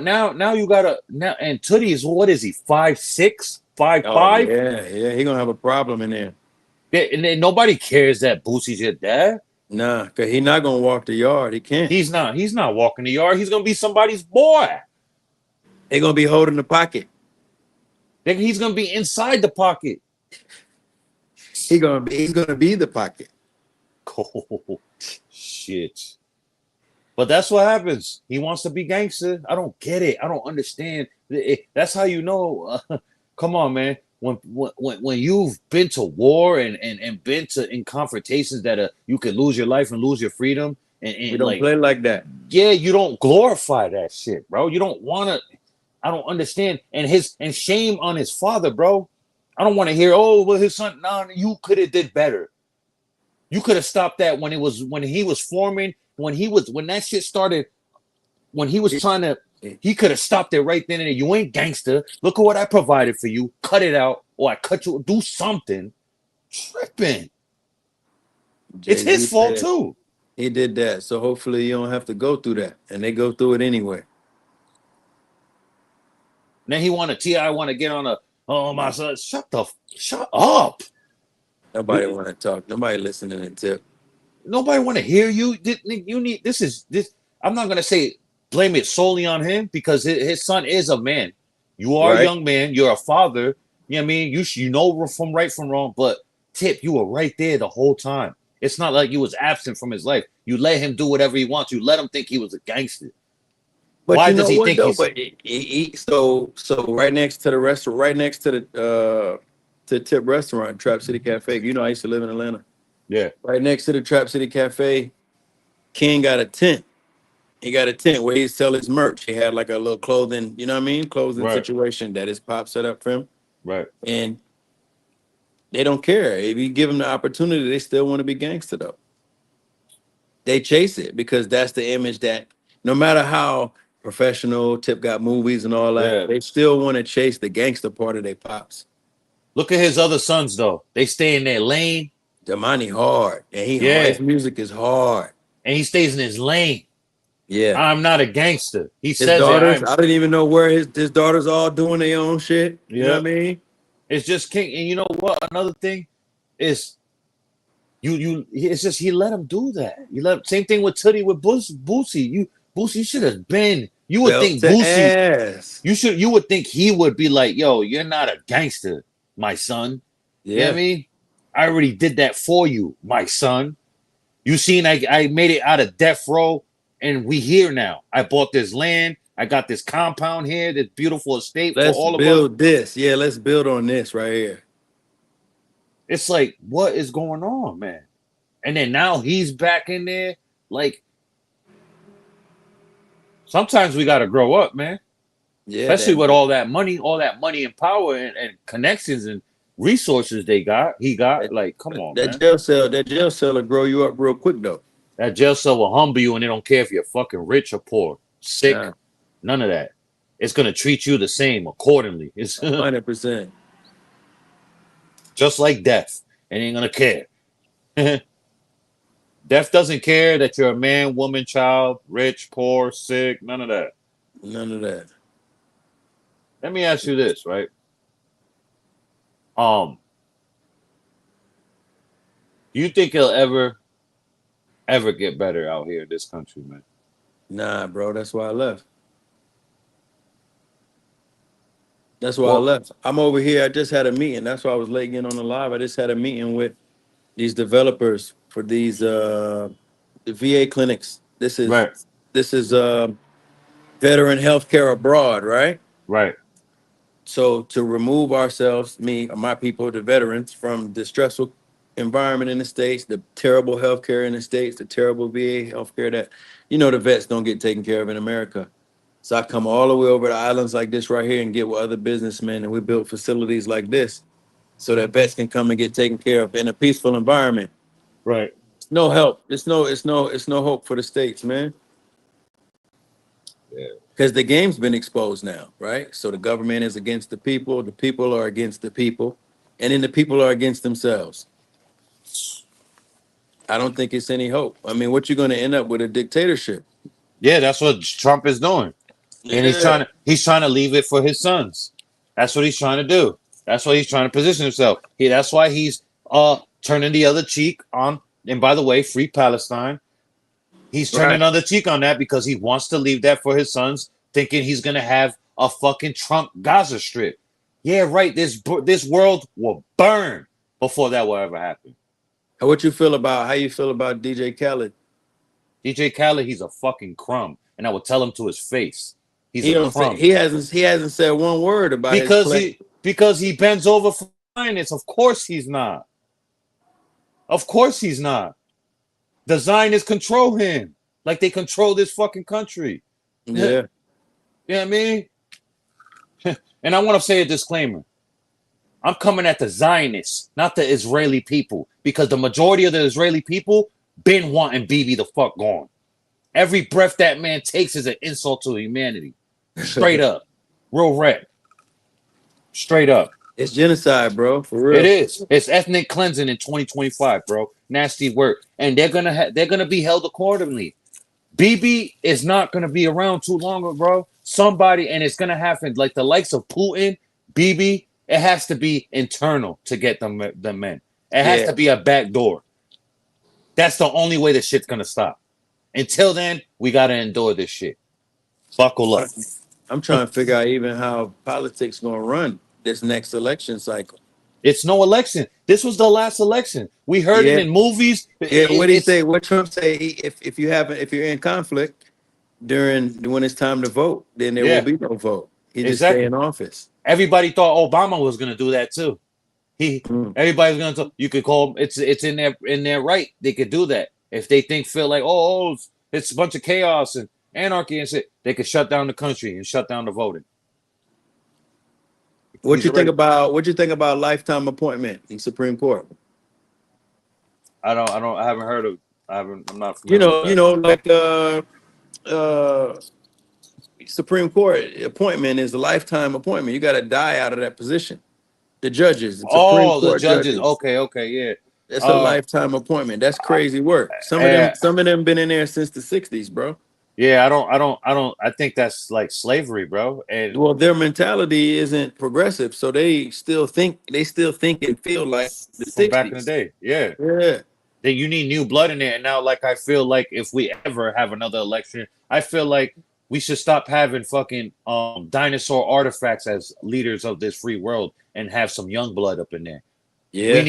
you gotta now and Tootie is what is he? 5'6", five Oh five? yeah, he gonna have a problem in there. And then nobody cares that Boosie's your dad. Nah, cause he not gonna walk the yard. He can't. He's not walking the yard. He's gonna be somebody's boy. They gonna be holding the pocket. He's gonna be inside the pocket. He's gonna be the pocket. Oh, shit. But that's what happens. He wants to be gangster. I don't get it. I don't understand. That's how you know. Come on, man. When you've been to war and been to in confrontations that you could lose your life and lose your freedom We and don't like play like that. yeah, you don't glorify that shit, bro. You don't want to. I don't understand. And shame on his father, bro. I don't want to hear. Oh, well, his son. No, you could have did better. You could have stopped that when he was forming when that shit started when he was He, trying to he could have stopped it right then and there. You ain't gangster. Look at what I provided for you. Cut it out or I cut you. Do something. Tripping. It's Jay his Z fault said too. he did that, so hopefully you don't have to go through that, and they go through it anyway. Then he wanted Ti want to get on a oh my son. Shut up. Nobody want to talk. Nobody listening to Tip. Nobody want to hear you. You need this. I'm not gonna say blame it solely on him because his son is a man. You are a Right? young man. You're a father. You know what I mean? You know from right from wrong. But Tip, you were right there the whole time. It's not like you was absent from his life. You let him do whatever he wants. You let him think he was a gangster. But Why you does know he what think though? he's? But so right next to the restaurant, right next to the Tip restaurant, Trap City Cafe. You know, I used to live in Atlanta. Yeah, Right next to the Trap City Cafe, King got a tent. He got a tent where he sell his merch. He had like a little clothing, you know what I mean? Clothing right, situation that his pop set up for him. right. And they don't care. If you give them the opportunity, they still want to be gangster though. They chase it because that's the image that no matter how professional Tip got movies and all that, Yeah. they still want to chase the gangster part of their pops. Look at his other sons though. They stay in their lane. The money hard. And he hard. Yeah, His music is hard. and he stays in his lane. Yeah. I'm not a gangster. He His says it. daughters, I'm. I didn't even know where his daughters all doing their own shit. You know Yeah. what I mean? It's just king. And you know what? Another thing is you. It's just he let him do that. You let same thing with Tootie with Boosie. Boosie should have been. You would Belt think to Boosie. ass. You would think he would be like, yo, you're not a gangster, my son. You know what I Yeah. mean? I already did that for you, my son. You seen I made it out of death row, and we here now. I bought this land. I got this compound here, this beautiful estate for Let's all of us. build this. Yeah, let's build on this right here. It's like, what is going on, man? And then now he's back in there. Like, sometimes we gotta grow up, man. Yeah, Especially with that all that money and power and connections and resources he got. that, Like, come on, that man. jail cell will grow you up real quick though. That jail cell will humble you, and they don't care if you're fucking rich or poor, sick, Nah, none of that. It's gonna treat you the same accordingly. It's 100%. just like death. It ain't gonna care. Death doesn't care that you're a man, woman, child, rich, poor, sick, none of that. None of that. Let me ask you this, right? Um, do you think he'll ever get better out here in this country, man? Nah, bro. That's why I left. That's why I Well, left. I'm over here. I just had a meeting. That's why I was late getting on the live. I just had a meeting with these developers for these the VA clinics. right, This is veteran healthcare abroad, right? right, So to remove ourselves, me or my people, the veterans, from the stressful environment in the states, the terrible healthcare in the states, the terrible VA healthcare that the vets don't get taken care of in America. So I come all the way over to islands like this right here and get with other businessmen, and we build facilities like this so that vets can come and get taken care of in a peaceful environment. right. It's no help. It's no hope for the states, man. Yeah. Because the game's been exposed now, right? So the government is against the people are against the people, and then the people are against themselves. I don't think it's any hope. I mean, what you're going to end up with a dictatorship. Yeah, that's what Trump is doing. And Yeah, he's trying to leave it for his sons. That's what he's trying to do. That's why he's trying to position himself. That's why he's turning the other cheek on. And by the way, free Palestine. He's turning right. the other cheek on that because he wants to leave that for his sons, thinking he's gonna have a fucking Trump Gaza Strip. Yeah, right. This world will burn before that will ever happen. What you feel about how you feel about DJ Khaled? DJ Khaled, he's a fucking crumb, and I would tell him to his face, he's He a don't say crumb he hasn't said one word about his because play. he bends over for finance. Of course he's not. Of course he's not. The Zionists control him like they control this fucking country. You know Yeah, what I mean? And I want to say a disclaimer. I'm coming at the Zionists, not the Israeli people, because the majority of the Israeli people been wanting Bibi the fuck gone. Every breath that man takes is an insult to humanity. Straight up. Real rap. Straight up. it's genocide, bro. For It real. is. It's ethnic cleansing in 2025, bro. Nasty work. And they're gonna be held accordingly. BB is not gonna be around too long, bro. Somebody, and it's gonna happen like the likes of Putin, BB. It has to be internal to get the men. It has Yeah. to be a back door. That's the only way this shit's gonna stop. Until then, we gotta endure this shit. Buckle up. I'm trying to figure out even how politics gonna run this next election cycle. It's no election. This was the last election. We heard it Yeah, in movies. yeah. What do he It's say? What Trump say? If you're in conflict during when it's time to vote, then there will yeah, be no vote. He just stay exactly. in office. Everybody thought Obama was gonna do that too. He Mm. everybody's gonna talk. You could call them. It's in their right. They could do that if they feel like it's a bunch of chaos and anarchy and shit. They could shut down the country and shut down the voting. He's ready. What you think about lifetime appointment in Supreme Court? I haven't heard of. I haven't. I'm not familiar with You that. know, like uh Supreme Court appointment is a lifetime appointment. You got to die out of that position. The judges, the Supreme Oh, the Court judges. judges. Okay, okay, yeah. That's a Uh, lifetime appointment. That's crazy work. uh, Some of them been in there since the '60s, bro. yeah. I don't. I think that's like slavery, bro. And Well, their mentality isn't progressive, so they still think and feel like the from back in the '60s. day, yeah. Yeah, That you need new blood in there. And now, like, I feel like if we ever have another election, I feel like we should stop having fucking dinosaur artifacts as leaders of this free world and have some young blood up in there. yeah,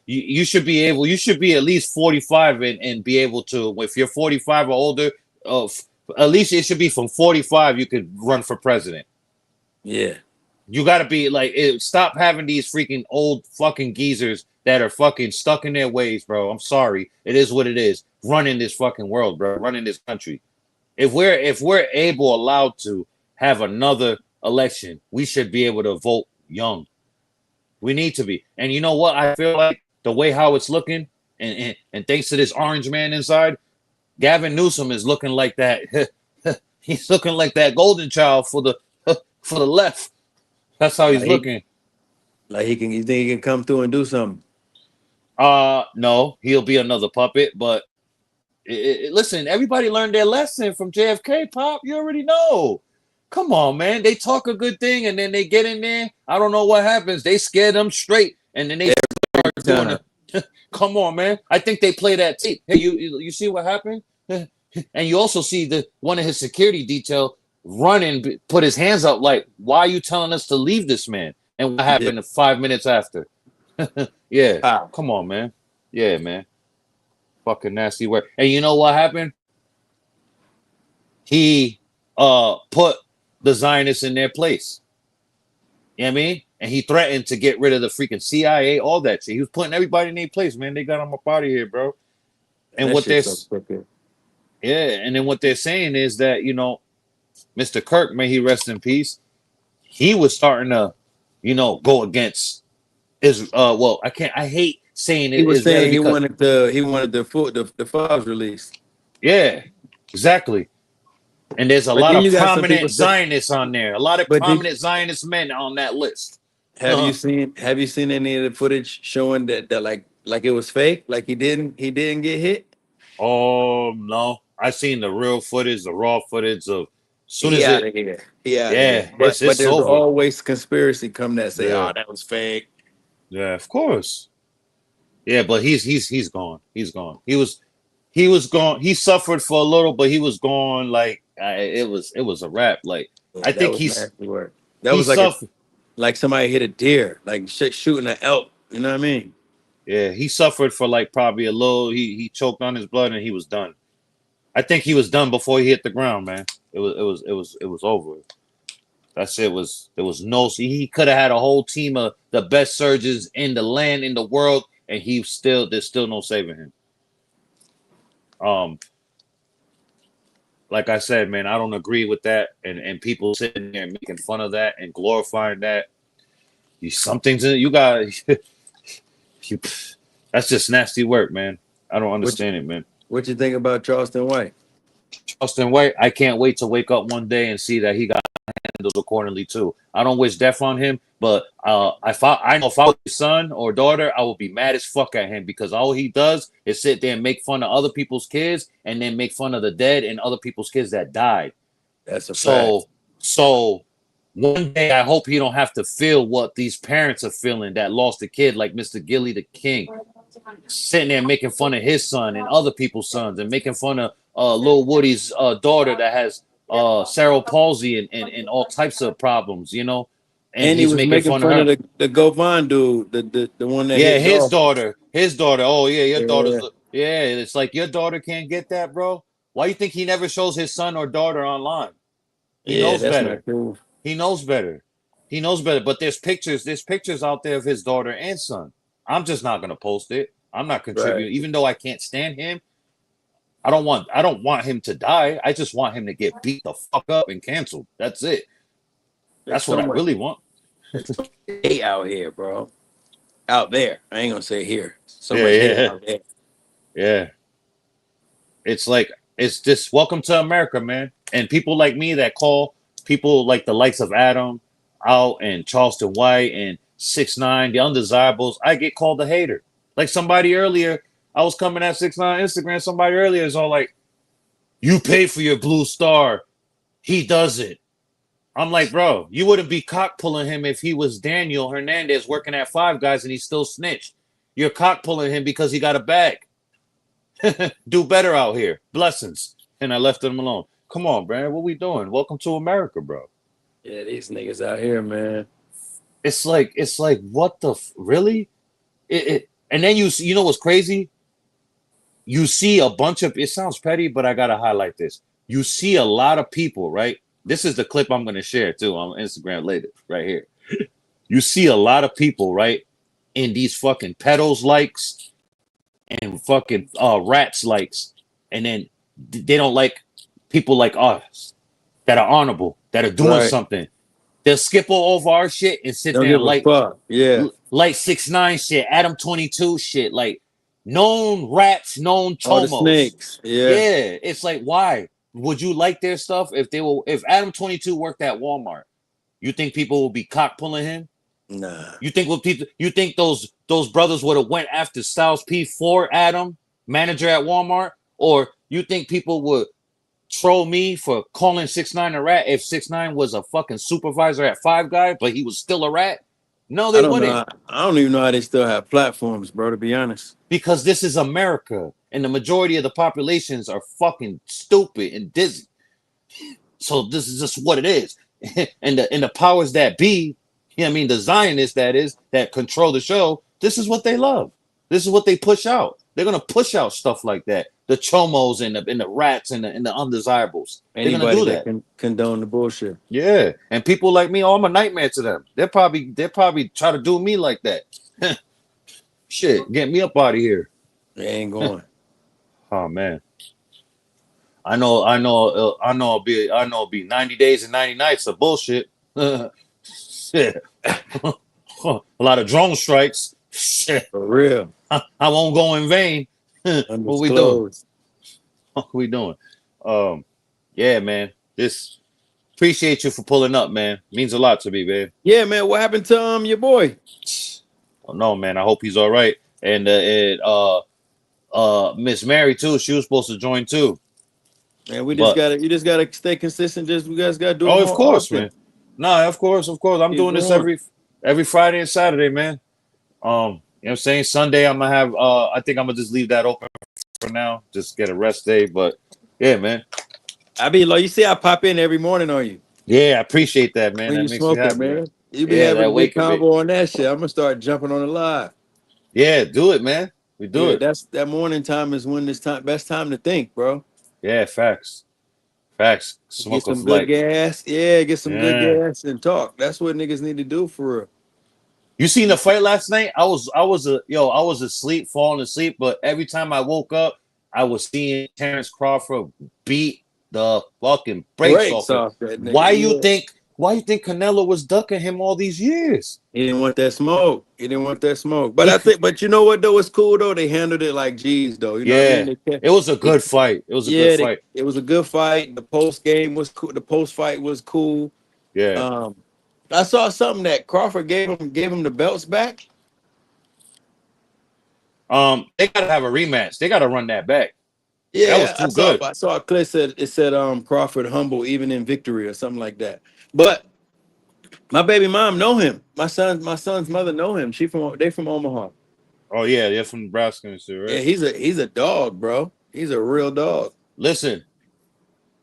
You should be able, you should be at least 45 and be able to, if you're 45 or older, at least it should be from 45 you could run for president. yeah. You got to be like, stop having these freaking old fucking geezers that are fucking stuck in their ways, bro. I'm sorry. It is what it is. Running this fucking world, bro. Running this country. If we're allowed to have another election, we should be able to vote young. We need to be. And you know what? I feel like the way how it's looking, and thanks to this orange man inside, Gavin Newsom is looking like that. He's looking like that golden child for the for the left. That's how he's Like he, looking. like he can. You think he can come through and do something? No, he'll be another puppet. But listen, everybody learned their lesson from JFK. Pop, you already know. Come on, man. They talk a good thing, and then they get in there. I don't know what happens. They scare them straight, and then they start doing Time. it. Come on, man. I think they play that tape. Hey, you see what happened? And you also see the one of his security detail running, put his hands up like, "Why are you telling us to leave this man?" And what Yeah. happened 5 minutes after? Yeah, Ah, come on, man. Yeah, man. Fucking nasty work. And you know what happened? He put the Zionists in their place. You know what I mean? And he threatened to get rid of the freaking CIA, all that shit. He was putting everybody in their place, man. They got him up out of here, bro. And that what they're shit's so crooked. yeah, and then what they're saying is that, Mr. Kirk, may he rest in peace, he was starting to, go against well, I hate saying He it was Israeli saying because he wanted the files released. yeah, exactly. And there's a But lot then of you got some people. prominent Zionists on there. A lot of But did prominent Zionist men on that list. have you seen any of the footage showing that like it was fake? Like he didn't get hit? Oh no. I seen the real footage, the raw footage of soon He as out it of here. He out of here. yeah, But it's there's over. always conspiracy come that say, Yeah. oh, that was fake. Yeah, of course. Yeah, but he's gone. He's gone. He was gone. He suffered for a little, but he was gone. Like it was a wrap. Like Yeah, I that think was nasty work. That he was suffered. like somebody hit a deer, like shooting an elk. You know what I mean? Yeah, he suffered for like probably a little. He choked on his blood and he was done. I think he was done before he hit the ground, man. It was over. That's it. Was there was no. He could have had a whole team of the best surgeons in the land in the world, and there's still no saving him. Um, like I said, man, I don't agree with that, and people sitting there making fun of that and glorifying that. Some things you got. you, that's just nasty work, man. I don't What understand it, man. what you think about Charleston White? Justin White, I can't wait to wake up one day and see that he got handled accordingly too. I don't wish death on him, but I know if I was his son or daughter, I would be mad as fuck at him because all he does is sit there and make fun of other people's kids and then make fun of the dead and other people's kids that died. That's a fact. So one day I hope he don't have to feel what these parents are feeling that lost a kid like Mr. Gilly the King, sitting there making fun of his son and other people's sons and making fun of Lil Woody's daughter that has cerebral palsy and all types of problems, and And he he's was making making fun of fun of her. the Govan dude, the one that Yeah, hit his Dolph. daughter. His daughter. Oh yeah, your daughter's. Yeah, Yeah, it's like your daughter can't get that, bro. Why you think he never shows his son or daughter online? He yeah, knows that's not better. cool. He knows better. He knows better. But there's pictures. There's pictures out there of his daughter and son. I'm just not gonna post it. I'm not Right. contributing, even though I can't stand him. I don't want him to die. I just want him to get beat the fuck up and canceled. That's it. There's That's what so I much. really want. There's so much hate out here, bro. Out there. I ain't gonna say here. So Yeah, much hate yeah, out there. yeah. It's like it's just welcome to America, man. And people like me that call people like the likes of Adam out and Charleston White and 6ix9ine, the undesirables. I get called a hater. Like somebody earlier, I was coming at 6ix9ine Instagram. Somebody earlier is all like, "You pay for your blue star. He doesn't." I'm like, bro, you wouldn't be cock pulling him if he was Daniel Hernandez working at Five Guys and he still snitched. You're cock pulling him because he got a bag. Do better out here. Blessings. And I left them alone. Come on, Brandon. What we doing? Welcome to America, bro. Yeah, these niggas out here, man. It's like what the really? And then you know what's crazy? You see a bunch of it sounds petty, but I gotta highlight this. You see a lot of people, right? This is the clip I'm gonna share too on Instagram later, right here. You see a lot of people, right, in these fucking pedals likes and fucking rats likes, and then they don't like people like us that are honorable, that are doing Right. something. They'll skip all over our shit and sit Don't there and give a fuck. Yeah. like 6ix9ine shit, Adam 22 shit, like known rats, known All the chomos. snakes. Yeah. Yeah, it's like why would you like their stuff if Adam 22 worked at Walmart? You think people will be cock pulling him? Nah. You think those brothers would have went after Styles P for Adam, manager at Walmart, or you think people would troll me for calling 6ix9ine a rat if 6ix9ine was a fucking supervisor at Five Guy, but he was still a rat? No, I they don't wouldn't know. I don't even know how they still have platforms, bro, to be honest. because this is America and the majority of the populations are fucking stupid and dizzy. So this is just what it is. And the powers that be, you know what I mean, the Zionists that control the show, this is what they love. This is what they push out. They're gonna push out stuff like that. The chomos and the rats and the undesirables. They're gonna Anybody do that that. can condone the bullshit. Yeah. And people like me, oh, I'm a nightmare to them. They're probably try to do me like that. Shit, get me up out of here. They ain't going. Oh man. I know it'll be 90 days and 90 nights of bullshit. Shit. A lot of drone strikes. Shit. For real. I won't go in vain. What we doing? Undisclosed. What we doing? Yeah, man. This appreciate you for pulling up, man. Means a lot to me, man. Yeah, man. What happened to your boy? Oh no, man. I hope he's all right. And Miss Mary too. She was supposed to join too. Man, But you just gotta stay consistent. Just we guys gotta do it oh, of more course, often. man. No, of course. I'm Keep doing this going. every Friday and Saturday, man. You know what I'm saying? Sunday I'm gonna have I think I'm gonna just leave that open for now. Just get a rest day. But yeah, man. I be like, you see, I pop in every morning on you Yeah, I appreciate that, man. when That you makes me smoking, happy, man. man. You be Yeah, having a that good wake a bit. convo on that shit. I'm gonna start jumping on the live. Yeah, do it, man. We do Yeah, it. that's that morning time is when this time best time to think, bro. Yeah, facts. Facts. Get Smoke some of good like, gas. Yeah, get some good yeah. gas and talk. That's what niggas need to do for real. You seen the fight last night? I was asleep, falling asleep, but every time I woke up, I was seeing Terrence Crawford beat the fucking brakes Breaks off him. off that nigga. Why you Yeah. think why you think Canelo was ducking him all these years? He didn't want that smoke. He didn't want that smoke. But He I could, think, but you know what though? It's cool though. They handled it like G's though. You know what I mean? yeah. It was a They, good fight. It was a good yeah, fight. it was a good fight. The post game was cool. The post fight was cool. Yeah. Um, I saw something that Crawford gave him the belts back. They gotta have a rematch. They gotta run that back. That was Yeah, too good. I saw a clip said it said Crawford humble even in victory or something like that. But my baby mom know him. My son's mother know him. They from Omaha. Oh yeah, they're from Nebraska and shit, Yeah, right? he's a dog, bro. He's a real dog. Listen,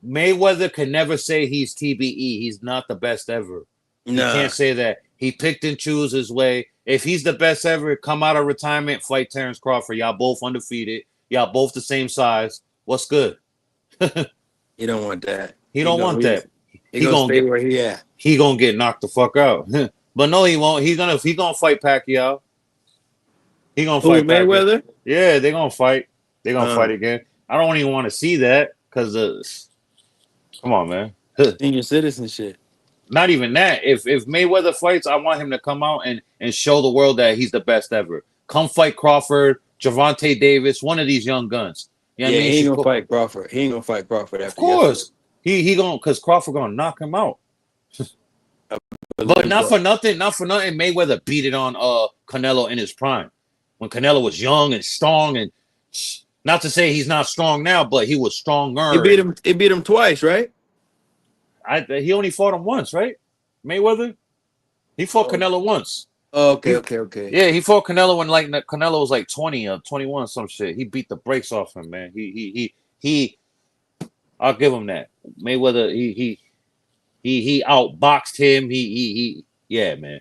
Mayweather can never say he's TBE. He's not the best ever. He Nah, can't say that. He picked and chose his way. If he's the best ever, come out of retirement, fight Terrence Crawford. Y'all both undefeated. Y'all both the same size. What's good? He don't want that. He don't want that. He He gonna gonna stay get where he at. he gonna get knocked the fuck out. But no, he won't. He gonna fight Pacquiao. He gonna Who, fight Pacquiao. Mayweather? Yeah, they gonna fight. They gonna fight Um, again. I don't even want to see that because come on, man. Senior citizen shit. Not even that. If Mayweather fights, I want him to come out and show the world that he's the best ever. Come fight Crawford, Javante Davis, one of these young guns. You know what I Yeah, mean? he ain't gonna fight Crawford. He ain't gonna fight Crawford Of after yesterday. course. He gonna because Crawford gonna knock him out. I But believe not that. for nothing, Mayweather beat it on Canelo in his prime. When Canelo was young and strong and not to say he's not strong now, but he was He stronger beat and him. He beat him twice, right? he only fought him once, right? Mayweather? He fought Oh, Canelo once. okay, He okay, okay. Yeah, he fought Canelo when like Canelo was like 20 or 21 some shit. He beat the brakes off him, man. He I'll give him that. Mayweather he outboxed him. He yeah, man.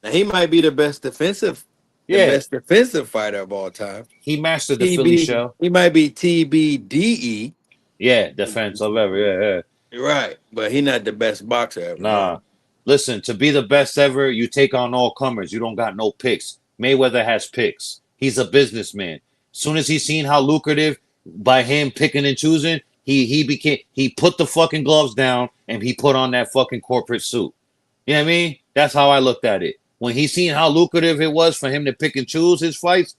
Now he might be the Yeah, best defensive fighter of all time. he mastered the Philly TB, shell. he might be TBDE, Yeah, defense of ever. Yeah. right? But he not the best boxer ever. Nah. No. Listen, to be the best ever, you take on all comers. You don't got no picks. Mayweather has picks. He's a businessman. Soon as he seen how lucrative by him picking and choosing, he put the fucking gloves down and he put on that fucking corporate suit. You know what I mean? That's how I looked at it. When he seen how lucrative it was for him to pick and choose his fights,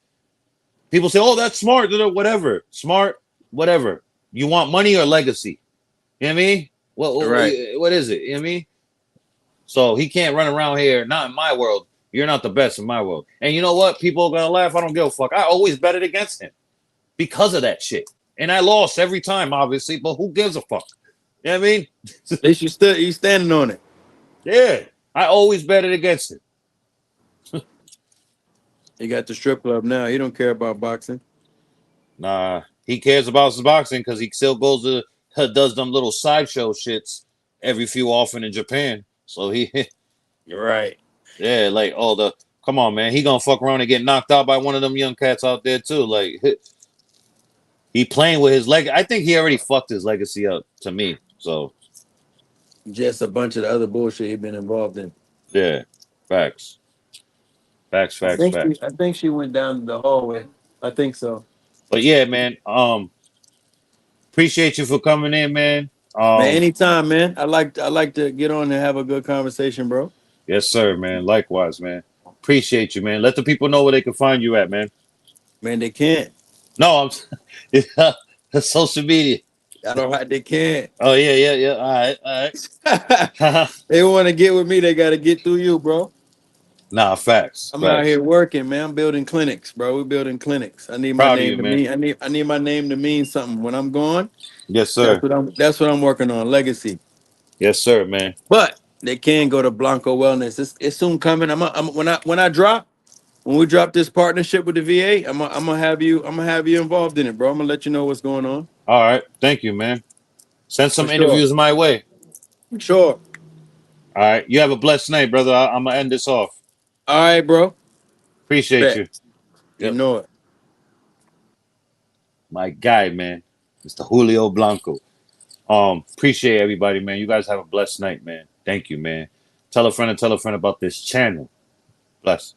people say, "Oh, that's smart." Whatever, smart, whatever. You want money or legacy? You know what I mean? Right. What is it? You know what I mean? So he can't run around here. Not in my world. You're not the best in my world. And you know what? People are gonna laugh. I don't give a fuck. I always betted against him because of that shit. And I lost every time, obviously, but who gives a fuck? You know what I mean? At least you standing on it. Yeah. I always betted against him. He got the strip club now. He don't care about boxing. Nah, he cares about his boxing because he still goes to does them little sideshow shits every few often in Japan. So he You're right. yeah, like the come on, man. He gonna fuck around and get knocked out by one of them young cats out there too. Like he playing with his leg. I think he already fucked his legacy up to me. So Just a bunch of the other bullshit he been involved in. yeah, facts, facts, facts, facts. I think she went down the hallway. I think so. But yeah, man. Appreciate you for coming in, man. Man, Um, anytime, man. I like to get on and have a good conversation, bro. yes, sir, man. Likewise, man. Appreciate you, man. Let the people know where they can find you at, man. Man, they can't. No, I'm social media. I don't like they can't. Oh yeah. All right. They want to get with me, they gotta get through you, bro. Nah, facts, I'm out facts. here working, man. I'm building clinics, bro. We're building clinics. I need my Proud of name you, to man. mean I need my name to mean something. When I'm gone, Yes, sir. that's what I'm working on, legacy. Yes, sir, man. But they can go to Blanco Wellness. It's soon coming. When we drop this partnership with the VA, I'm gonna have you involved in it, bro. I'm gonna let you know what's going on. All right. Thank you, man. Send For some sure. interviews my way. Sure. All right. You have a blessed night, brother. I'm gonna end this off. All right, bro. Appreciate Bet. you. You Yep. know it. My guy, man. Mr. Julio Blanco. Appreciate everybody, man. You guys have a blessed night, man. Thank you, man. Tell a friend and tell a friend about this channel. Bless.